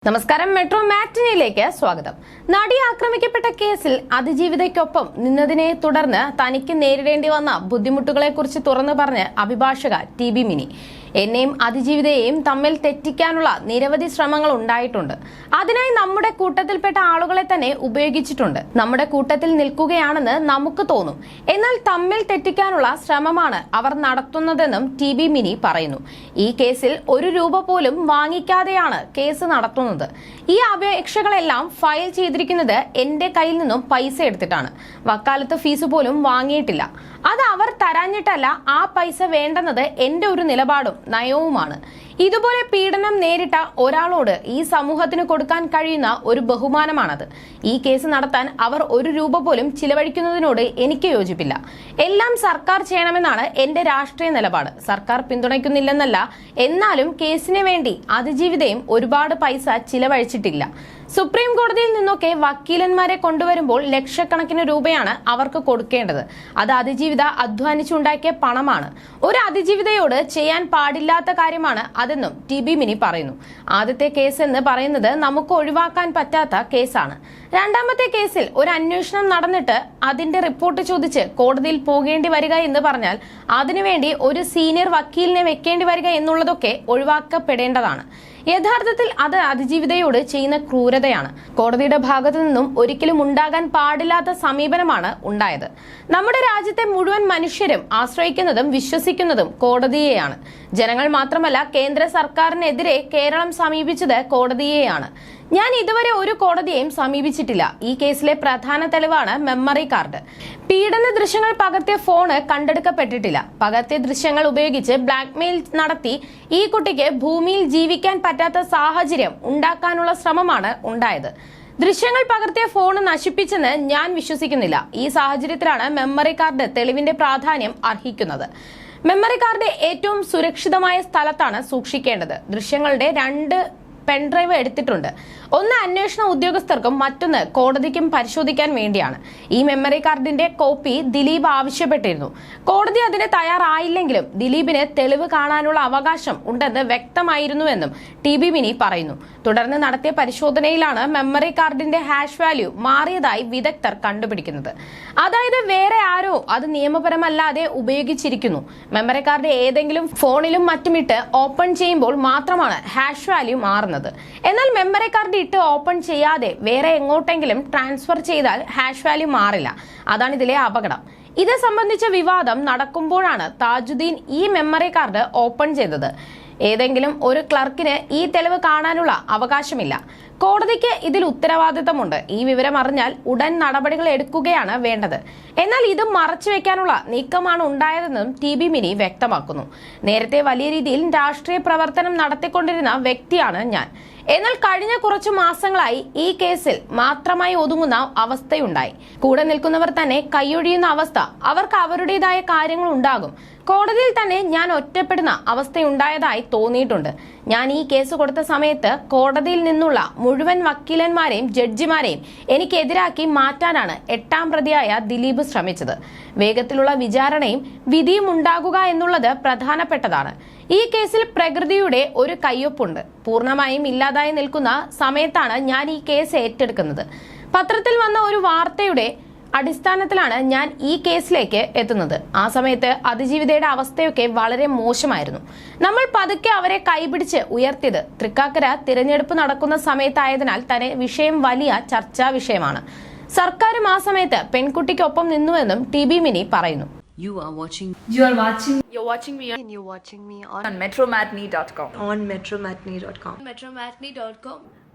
നമസ്കാരം, മെട്രോ മാറ്റിനിയിലേക്ക് സ്വാഗതം. നടി ആക്രമിക്കപ്പെട്ട കേസിൽ അതിജീവിതയ്ക്കൊപ്പം നിന്നതിനെ തുടർന്ന് തനിക്ക് നേരിടേണ്ടി വന്ന ബുദ്ധിമുട്ടുകളെക്കുറിച്ച് തുറന്നു പറഞ്ഞ് അഭിഭാഷക TB മിനി. എന്നെയും അതിജീവിതയെയും തമ്മിൽ തെറ്റിക്കാനുള്ള നിരവധി ശ്രമങ്ങൾ ഉണ്ടായിട്ടുണ്ട്. അതിനായി നമ്മുടെ കൂട്ടത്തിൽപ്പെട്ട ആളുകളെ തന്നെ ഉപയോഗിച്ചിട്ടുണ്ട്. നമ്മുടെ കൂട്ടത്തിൽ നിൽക്കുകയാണെന്ന് നമുക്ക് തോന്നും. എന്നാൽ തമ്മിൽ തെറ്റിക്കാനുള്ള ശ്രമമാണ് അവർ നടത്തുന്നതെന്നും TB മിനി പറയുന്നു. ഈ കേസിൽ ₹1 പോലും വാങ്ങിക്കാതെയാണ് കേസ് നടത്തുന്നത്. ഈ അപേക്ഷകളെല്ലാം ഫയൽ ചെയ്തിരിക്കുന്നത് എന്റെ കയ്യിൽ നിന്നും പൈസ എടുത്തിട്ടാണ്. വക്കാലത്ത് ഫീസ് പോലും വാങ്ങിയിട്ടില്ല. അത് അവർ തരാഞ്ഞിട്ടല്ല, ആ പൈസ വേണ്ടെന്നത് എന്റെ ഒരു നിലപാടും നയവുമാണ്. ഇതുപോലെ പീഡനം നേരിട്ട ഒരാളോട് ഈ സമൂഹത്തിന് കൊടുക്കാൻ കഴിയുന്ന ഒരു ബഹുമാനമാണത്. ഈ കേസ് നടത്താൻ അവർ ₹1 പോലും ചിലവഴിക്കുന്നതിനോട് എനിക്ക് യോജിപ്പില്ല. എല്ലാം സർക്കാർ ചെയ്യണമെന്നാണ് എന്റെ രാഷ്ട്രീയ നിലപാട്. സർക്കാർ പിന്തുണയ്ക്കുന്നില്ലെന്നല്ല, എന്നാലും കേസിന് വേണ്ടി അതിജീവിതയും ഒരുപാട് പൈസ ചിലവഴിച്ചിട്ടില്ല. സുപ്രീം കോടതിയിൽ നിന്നൊക്കെ വക്കീലന്മാരെ കൊണ്ടുവരുമ്പോൾ ലക്ഷക്കണക്കിന് രൂപയാണ് അവർക്ക് കൊടുക്കേണ്ടത്. അത് അതിജീവിത അധ്വാനിച്ചുണ്ടാക്കിയ പണമാണ്. ഒരു അതിജീവിതയോട് ചെയ്യാൻ പാടില്ലാത്ത കാര്യമാണ് അതെന്നും TB മിനി പറയുന്നു. ആദ്യത്തെ കേസ് എന്ന് പറയുന്നത് നമുക്ക് ഒഴിവാക്കാൻ പറ്റാത്ത കേസാണ്. രണ്ടാമത്തെ കേസിൽ ഒരു അന്വേഷണം നടന്നിട്ട് അതിന്റെ റിപ്പോർട്ട് ചോദിച്ച് കോടതിയിൽ പോകേണ്ടി വരിക എന്ന് പറഞ്ഞാൽ അതിനുവേണ്ടി ഒരു സീനിയർ വക്കീലിനെ വെക്കേണ്ടി വരിക എന്നുള്ളതൊക്കെ ഒഴിവാക്കപ്പെടേണ്ടതാണ്. യഥാർത്ഥത്തിൽ അത് അതിജീവിതയോട് ചെയ്യുന്ന ക്രൂരതയാണ്. കോടതിയുടെ ഭാഗത്തു നിന്നും ഒരിക്കലും ഉണ്ടാകാൻ പാടില്ലാത്ത സമീപനമാണ് ഉണ്ടായത്. നമ്മുടെ രാജ്യത്തെ മുഴുവൻ മനുഷ്യരും ആശ്രയിക്കുന്നതും വിശ്വസിക്കുന്നതും കോടതിയെയാണ്. ജനങ്ങൾ മാത്രമല്ല, കേന്ദ്ര സർക്കാരിനെതിരെ കേരളം സമീപിച്ചത് കോടതിയെയാണ്. ഞാൻ ഇതുവരെ ഒരു കോടതിയെയും സമീപിച്ചിട്ടില്ല. ഈ കേസിലെ പ്രധാന തെളിവാണ് മെമ്മറി കാർഡ്. പീഡന ദൃശ്യങ്ങൾ പകർത്തിയ ഫോണ് കണ്ടെടുക്കപ്പെട്ടിട്ടില്ല. പകർത്തിയ ദൃശ്യങ്ങൾ ഉപയോഗിച്ച് ബ്ലാക്ക്മെയിൽ നടത്തി ഈ കുട്ടിക്ക് ഭൂമിയിൽ ജീവിക്കാൻ പറ്റാത്ത സാഹചര്യം ഉണ്ടാക്കാനുള്ള ശ്രമമാണ് ഉണ്ടായത്. ദൃശ്യങ്ങൾ പകർത്തിയ ഫോണ് നശിപ്പിച്ചെന്ന് ഞാൻ വിശ്വസിക്കുന്നില്ല. ഈ സാഹചര്യത്തിലാണ് മെമ്മറി കാർഡ് തെളിവിന്റെ പ്രാധാന്യം അർഹിക്കുന്നത്. മെമ്മറി കാർഡ് ഏറ്റവും സുരക്ഷിതമായ സ്ഥലത്താണ് സൂക്ഷിക്കേണ്ടത്. ദൃശ്യങ്ങളുടെ 2 പെൻഡ്രൈവ് എടുത്തിട്ടുണ്ട്. ഒന്ന് അന്വേഷണ ഉദ്യോഗസ്ഥർക്കും മറ്റൊന്ന് കോടതിക്കും പരിശോധിക്കാൻ വേണ്ടിയാണ്. ഈ മെമ്മറി കാർഡിന്റെ കോപ്പി ദിലീപ് ആവശ്യപ്പെട്ടിരുന്നു. കോടതി അതിന് തയ്യാറായില്ലെങ്കിലും ദിലീപിന് തെളിവ് കാണാനുള്ള അവകാശം ഉണ്ടെന്ന് വ്യക്തമായിരുന്നുവെന്നും TB മിനി പറയുന്നു. തുടർന്ന് നടത്തിയ പരിശോധനയിലാണ് മെമ്മറി കാർഡിന്റെ ഹാഷ് വാല്യൂ മാറിയതായി വിദഗ്ധർ കണ്ടുപിടിക്കുന്നത്. അതായത് വേറെ ആരോ അത് നിയമപരമല്ലാതെ ഉപയോഗിച്ചിരിക്കുന്നു. മെമ്മറി കാർഡ് ഏതെങ്കിലും ഫോണിലും മറ്റുമിട്ട് ഓപ്പൺ ചെയ്യുമ്പോൾ മാത്രമാണ് ഹാഷ് വാല്യൂ മാറുന്നത്. എന്നാൽ മെമ്മറി കാർഡ് ഇട്ട് ഓപ്പൺ ചെയ്യാതെ വേറെ എങ്ങോട്ടെങ്കിലും ട്രാൻസ്ഫർ ചെയ്താൽ ഹാഷ് വാല്യൂ മാറില്ല. അതാണ് ഇതിലെ അപകടം. ഇത് സംബന്ധിച്ച വിവാദം നടക്കുമ്പോഴാണ് താജുദ്ദീൻ ഈ മെമ്മറി കാർഡ് ഓപ്പൺ ചെയ്തത്. ഏതെങ്കിലും ഒരു ക്ലർക്കിന് ഈ തെളിവ് കാണാനുള്ള അവകാശമില്ല. കോടതിക്ക് ഇതിൽ ഉത്തരവാദിത്തമുണ്ട്. ഈ വിവരം അറിഞ്ഞാൽ ഉടൻ നടപടികൾ എടുക്കുകയാണ് വേണ്ടത്. എന്നാൽ ഇത് മറച്ചുവെക്കാനുള്ള നീക്കമാണ് ഉണ്ടായതെന്നും TB മിനി വ്യക്തമാക്കുന്നു. നേരത്തെ വലിയ രീതിയിൽ രാഷ്ട്രീയ പ്രവർത്തനം നടത്തിക്കൊണ്ടിരുന്ന വ്യക്തിയാണ് ഞാൻ. എന്നാൽ കഴിഞ്ഞ കുറച്ചു മാസങ്ങളായി ഈ കേസിൽ മാത്രമായി ഒതുങ്ങുന്ന അവസ്ഥയുണ്ടായി. കൂടെ നിൽക്കുന്നവർ തന്നെ കൈയൊഴിയുന്ന അവസ്ഥ. അവർക്ക് അവരുടേതായ കാര്യങ്ങൾ ഉണ്ടാകും. കോടതിയിൽ തന്നെ ഞാൻ ഒറ്റപ്പെടുന്ന അവസ്ഥയുണ്ടായതായി തോന്നിയിട്ടുണ്ട്. ഞാൻ ഈ കേസ് കൊടുത്ത സമയത്ത് കോടതിയിൽ നിന്നുള്ള മുഴുവൻ വക്കീലന്മാരെയും ജഡ്ജിമാരെയും എനിക്കെതിരാക്കി മാറ്റാനാണ് 8ാം പ്രതിയായ ദിലീപ് ശ്രമിച്ചത്. വേഗത്തിലുള്ള വിചാരണയും വിധിയും ഉണ്ടാകുക എന്നുള്ളത് പ്രധാനപ്പെട്ടതാണ്. ഈ കേസിൽ പ്രകൃതിയുടെ ഒരു കയ്യൊപ്പുണ്ട്. പൂർണ്ണമായും ഇല്ലാതായി നിൽക്കുന്ന സമയത്താണ് ഞാൻ ഈ കേസ് ഏറ്റെടുക്കുന്നത്. പത്രത്തിൽ വന്ന ഒരു വാർത്തയുടെ അടിസ്ഥാനത്തിലാണ് ഞാൻ ഈ കേസിലേക്ക് എത്തുന്നത്. ആ സമയത്ത് അതിജീവിതയുടെ അവസ്ഥയൊക്കെ വളരെ മോശമായിരുന്നു. നമ്മൾ പതുക്കെ അവരെ കൈപിടിച്ച് ഉയർത്തിയത് തൃക്കാക്കര തിരഞ്ഞെടുപ്പ് നടക്കുന്ന സമയത്തായതിനാൽ തന്നെ വിഷയം വലിയ ചർച്ചാ വിഷയമാണ്. സർക്കാരും ആ സമയത്ത് പെൺകുട്ടിക്കൊപ്പം നിന്നുവെന്നും TB മിനി പറയുന്നു. You're watching me on metromatney.com. on metromatney.com.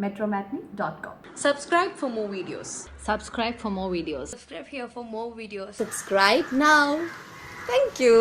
metromatney.com. Subscribe for more videos. Subscribe for more videos. Subscribe here for more videos. Subscribe now. Thank you.